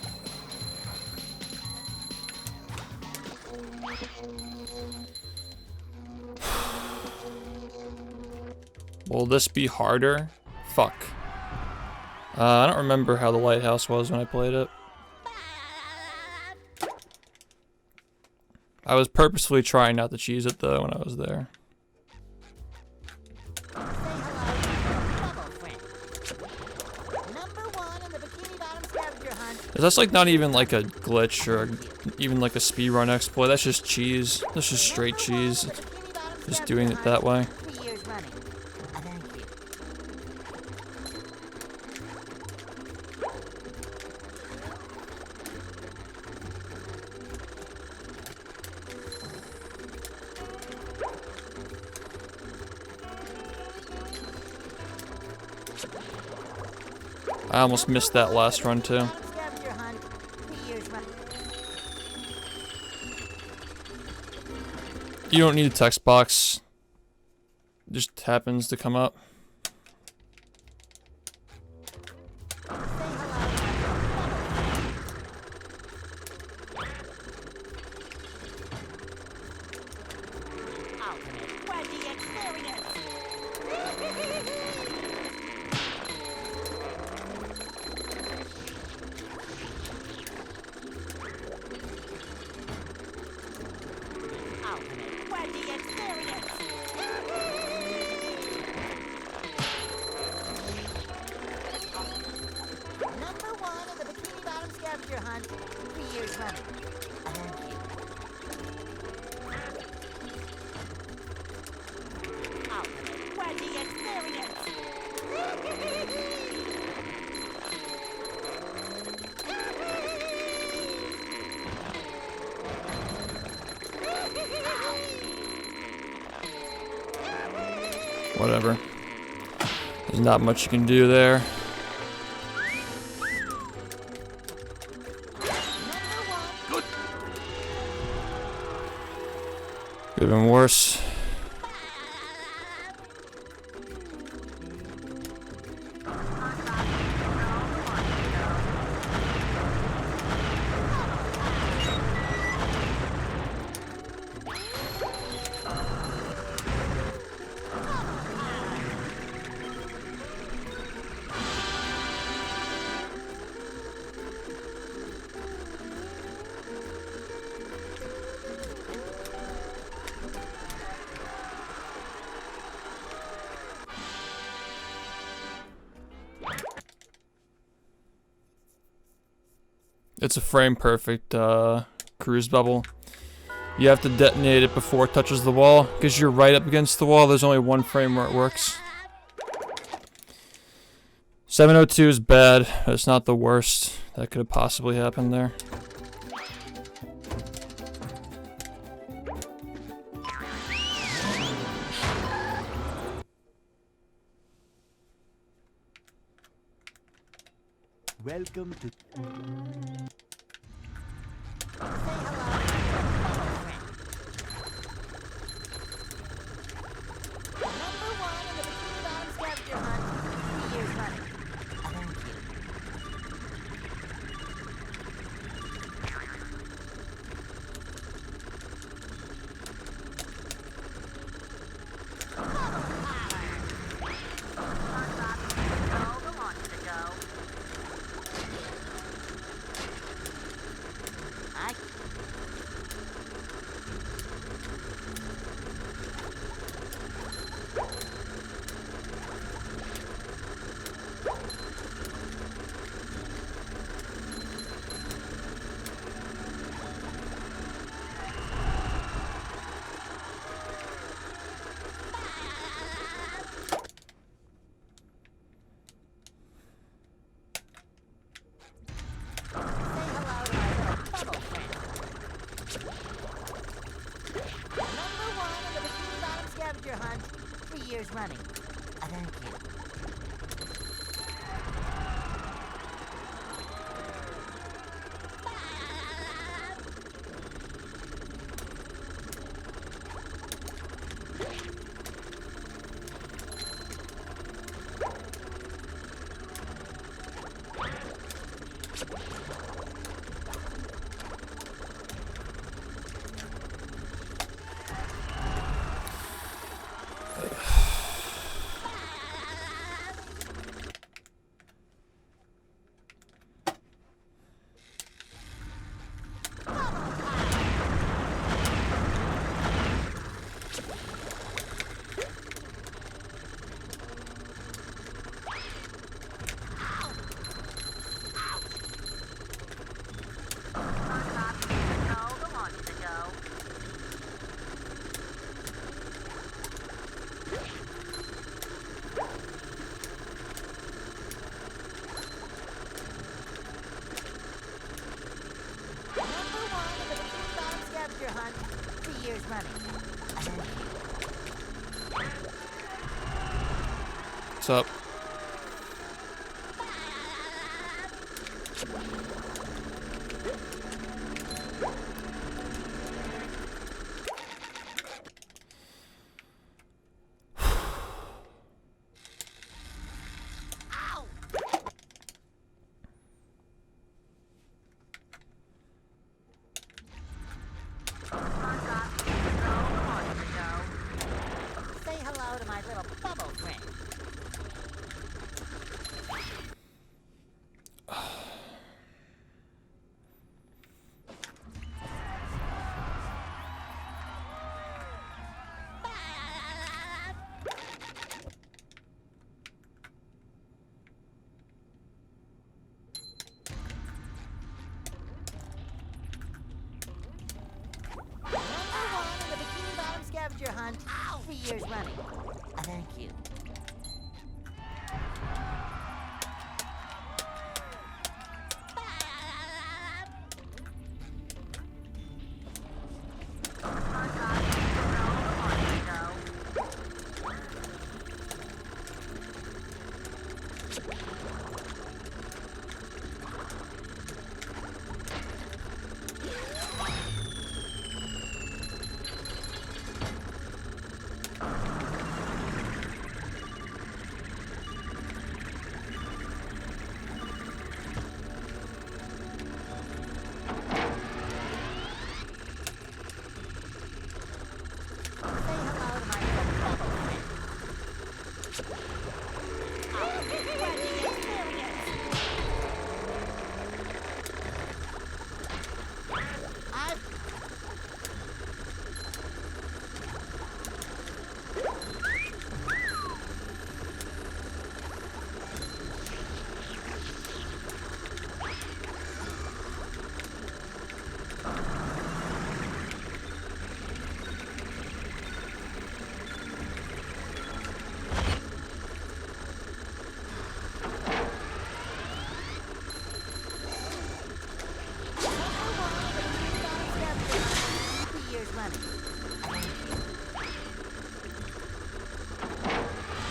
Will this be harder? Fuck. I don't remember how the lighthouse was when I played it. I was purposefully trying not to cheese it though when I was there. Say hello to Bubble Friend. Number 1 in the Bikini Bottom scavenger hunt. That's like not even like a glitch or even like a speedrun exploit. That's just cheese. That's just straight cheese. Just doing it that way. 3 years running. Thank you. I almost missed that last run too. Scavenger hunt, 3 years running. You don't need a text box. It just happens to come up. Ultimate Wendy experience. Ultimate Wendy experience. Whatever. There's not much you can do there. Good. Could have been worse. It's a frame perfect cruise bubble. You have to detonate it before it touches the wall, because you're right up against the wall. There's only one frame where it works. 702 is bad, but it's not the worst that could have possibly happened there. Welcome to. Running. Thank you. What's up? Say hello to my little bubble friend. Scavenger hunt 3 years running. Thank you.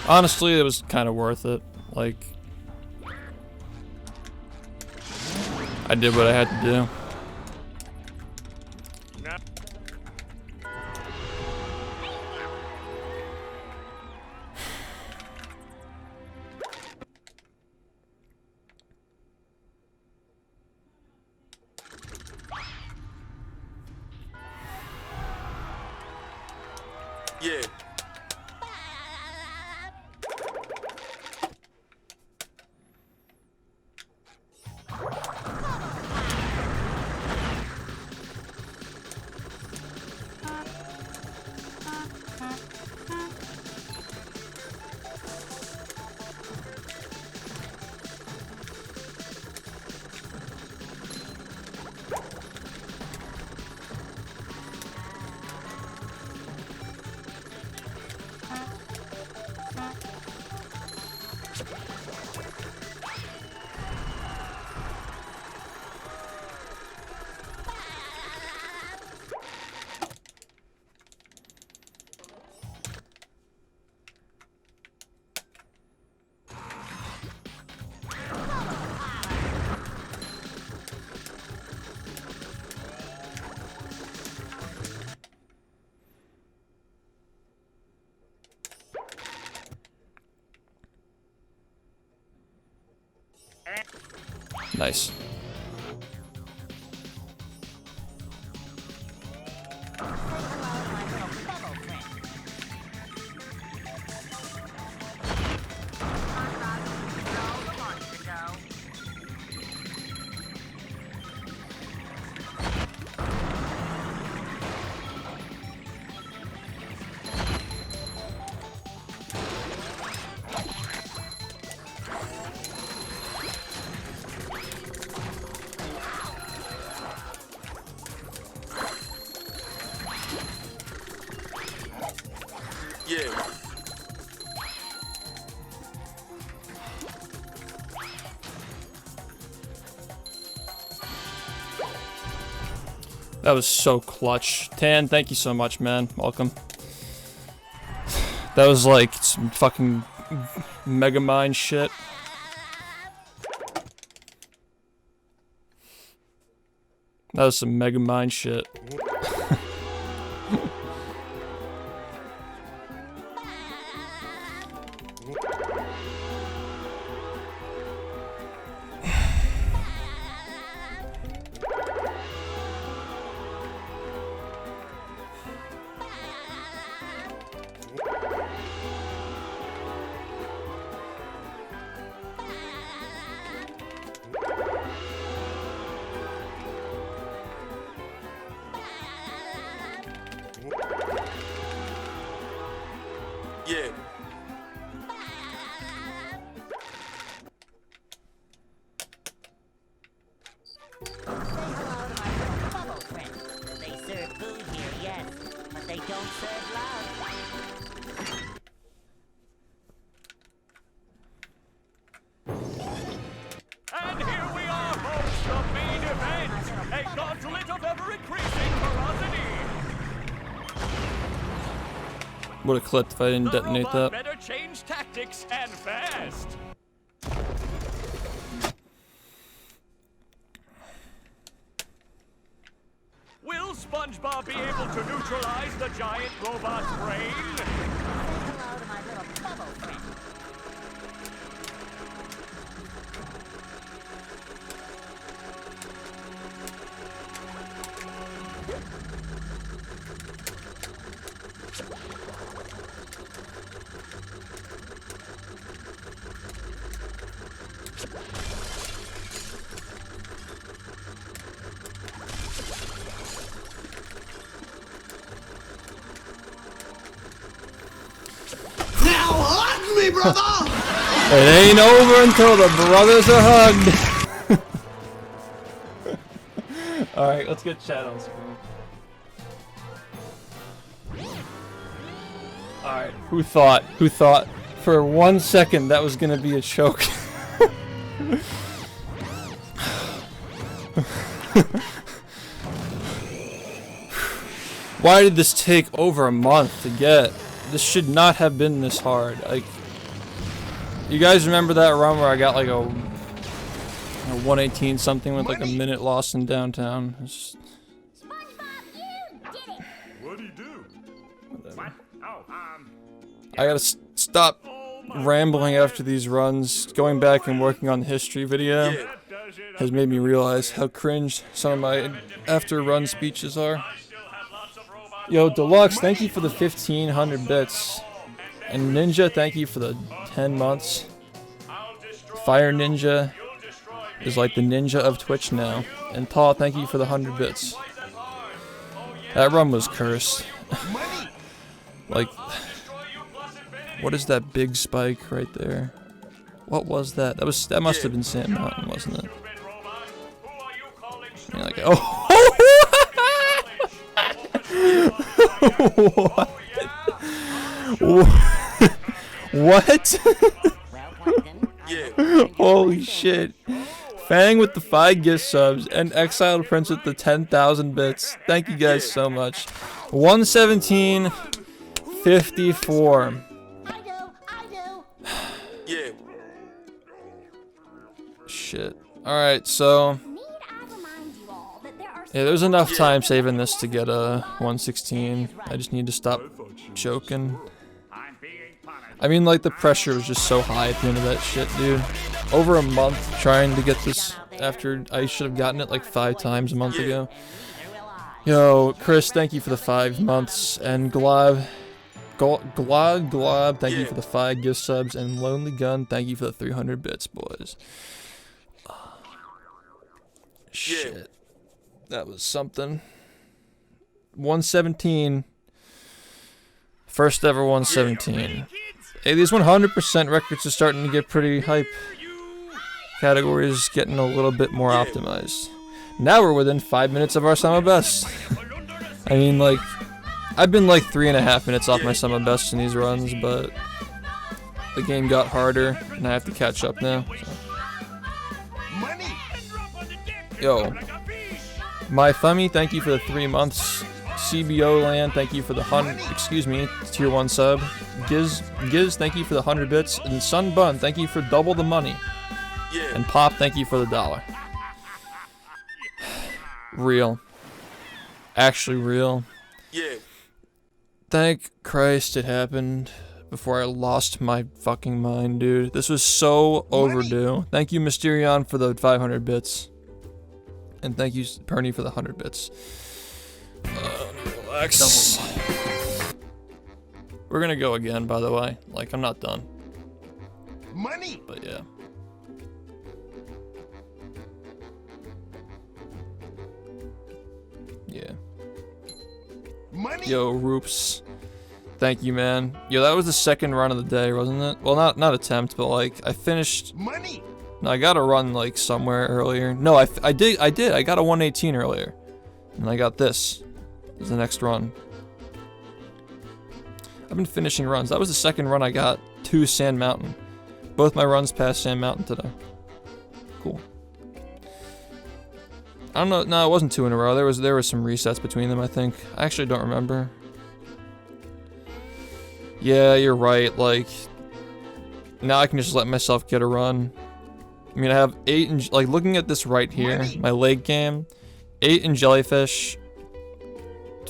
Honestly, it was kind of worth it. Like, I did what I had to do. Yeah. Nice. Yeah. That was so clutch. Tan, thank you so much, man. Welcome. That was like some fucking Mega Mind shit. That was some Mega Mind shit. Yeah. They serve food here, yes, but they don't serve love. And here we are, folks, the main event. A gauntlet of ever-increasing ferocity. Would have clipped if I didn't The detonate robot that. better change tactics and fast. Will SpongeBob be able to neutralize the giant robot's brain? Say hello to my little bubble friend. It ain't over until the brothers are hugged. Alright, let's get chat on screen. Alright, who thought for 1 second that was gonna be a choke? Why did this take over a month to get? This should not have been this hard. Like, You guys remember that run where I got like a 118 something with like a minute lost in downtown? It's SpongeBob, you did it! What'd he do? What? Oh, I gotta stop rambling after these runs. Going back and working on the history video Yeah. that does it. has made me realize how cringe some of my after run speeches are. I still have lots of robots. Yo, Deluxe, thank you for the 1,500 bits. And Ninja, thank you for the 10 months. I'll destroy Fire Ninja You'll destroy me. is like the ninja of Twitch now. And Paul, thank you for the 100 bits. Twice as hard. Oh, yeah. That run was cursed. Like, I'll destroy you plus infinity. what is that big spike right there? What was that? That must have been Sand Mountain, wasn't it? Stupid robot. Who are you calling And like, stupid? What? Well, Plankton, Yeah. Holy shit. Fang with the 5 gift subs and Exiled Prince with the 10,000 bits. Thank you guys so much. 117.54. I do! Yeah. Shit. Alright, so Need I remind you all that there are yeah, there's enough time saving this to get a 116. I just need to stop choking. I'm being punished. I mean, like, the pressure was just so high at the end of that shit, dude. Over a month trying to get this after I should have gotten it like 5 times a month ago. Yo, Chris, thank you for the 5 months. And Glob, thank you for the 5 gift subs. And Lonely Gun, thank you for the 300 bits, boys. Shit. That was something. 117. First ever 117. Hey, these 100% records are starting to get pretty hype. Categories getting a little bit more optimized. Now we're within 5 minutes of our summer best. I mean, like, I've been like 3.5 minutes off my summer best in these runs, but the game got harder and I have to catch up now. So. Yo, My Fummy, thank you for the 3 months. CBO Land, thank you for the 100, excuse me, tier 1 sub. Giz, thank you for the 100 bits. And Sun Bun, thank you for double the money. Yeah. And Pop, thank you for the $1. Real. Actually real. Yeah. Thank Christ it happened before I lost my fucking mind, dude. This was so overdue. Thank you, Mysterion, for the 500 bits. And thank you, Perny, for the 100 bits. Relax. We're gonna go again, by the way. Like, I'm not done. Money. But yeah. Yeah. Money. Yo, Roops. Thank you, man. Yo, that was the second run of the day, wasn't it? Well, not attempt, but like, I finished... Money. No, I got a run like somewhere earlier. No, I did. I got a 118 earlier. And I got this. This is the next run. I've been finishing runs. That was the second run I got to Sand Mountain. Both my runs passed Sand Mountain today. Cool. I don't know. No, it wasn't 2 in a row. There was some resets between them, I think. I actually don't remember. Yeah, you're right. Like, now I can just let myself get a run. I mean, I have 8 in, like, looking at this right here, my leg game, 8 in Jellyfish,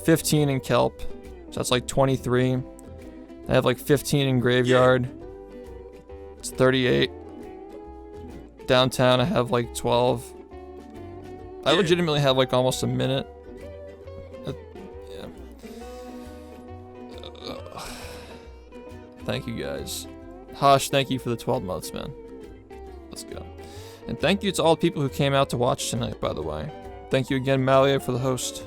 15 in Kelp, so that's like 23. I have like 15 in Graveyard, it's 38. Downtown I have like 12. I legitimately have like almost a minute. Yeah. Thank you guys. Hosh, thank you for the 12 months, man. Let's go. And thank you to all the people who came out to watch tonight, by the way. Thank you again, Malia, for the host.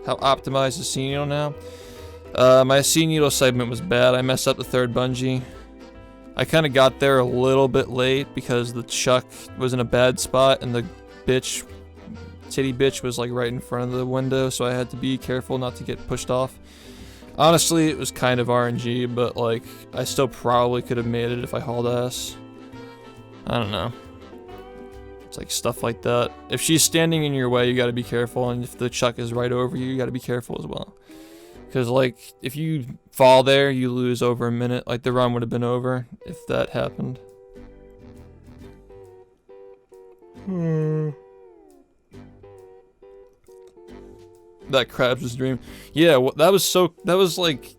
How optimized is C Needle now? My C Needle segment was bad. I messed up the 3rd bungee. I kind of got there a little bit late because the chuck was in a bad spot and the titty bitch was like right in front of the window, so I had to be careful not to get pushed off. Honestly, it was kind of RNG, but like, I still probably could have made it if I hauled ass. I don't know. It's like stuff like that. If she's standing in your way, you gotta be careful, and if the chuck is right over you, you gotta be careful as well. Because, like, if you fall there, you lose over a minute. Like, the run would have been over if that happened. That crab's his dream. Yeah, that was like,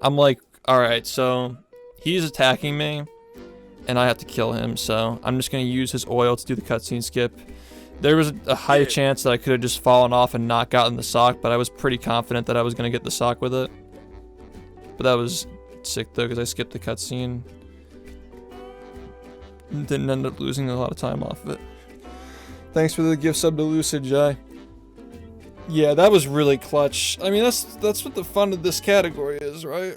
I'm like, alright, so he's attacking me, and I have to kill him, so I'm just gonna use his oil to do the cutscene skip. There was a high chance that I could have just fallen off and not gotten the sock, but I was pretty confident that I was gonna get the sock with it. But that was sick though, because I skipped the cutscene. Didn't end up losing a lot of time off of it. Thanks for the gift sub to Lucid, Jai. Yeah, that was really clutch. I mean, that's what the fun of this category is, right?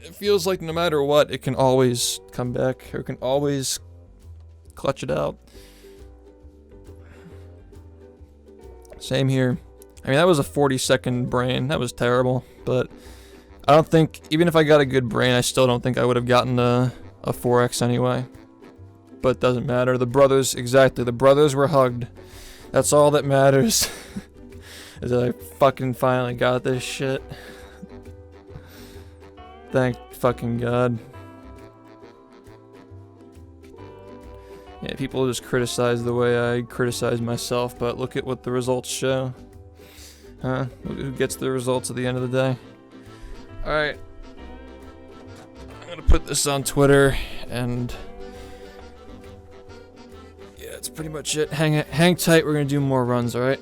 It feels like no matter what, it can always come back, or can always clutch it out. Same here. I mean, that was a 40-second brain. That was terrible, but I don't think, even if I got a good brain, I still don't think I would have gotten a 4x anyway. But it doesn't matter. The brothers, exactly, the brothers were hugged. That's all that matters. Is that I fucking finally got this shit. Thank fucking God. Yeah, people just criticize the way I criticize myself, but look at what the results show. Huh? Who gets the results at the end of the day? Alright. I'm gonna put this on Twitter, and yeah, that's pretty much it. Hang tight, we're gonna do more runs, alright?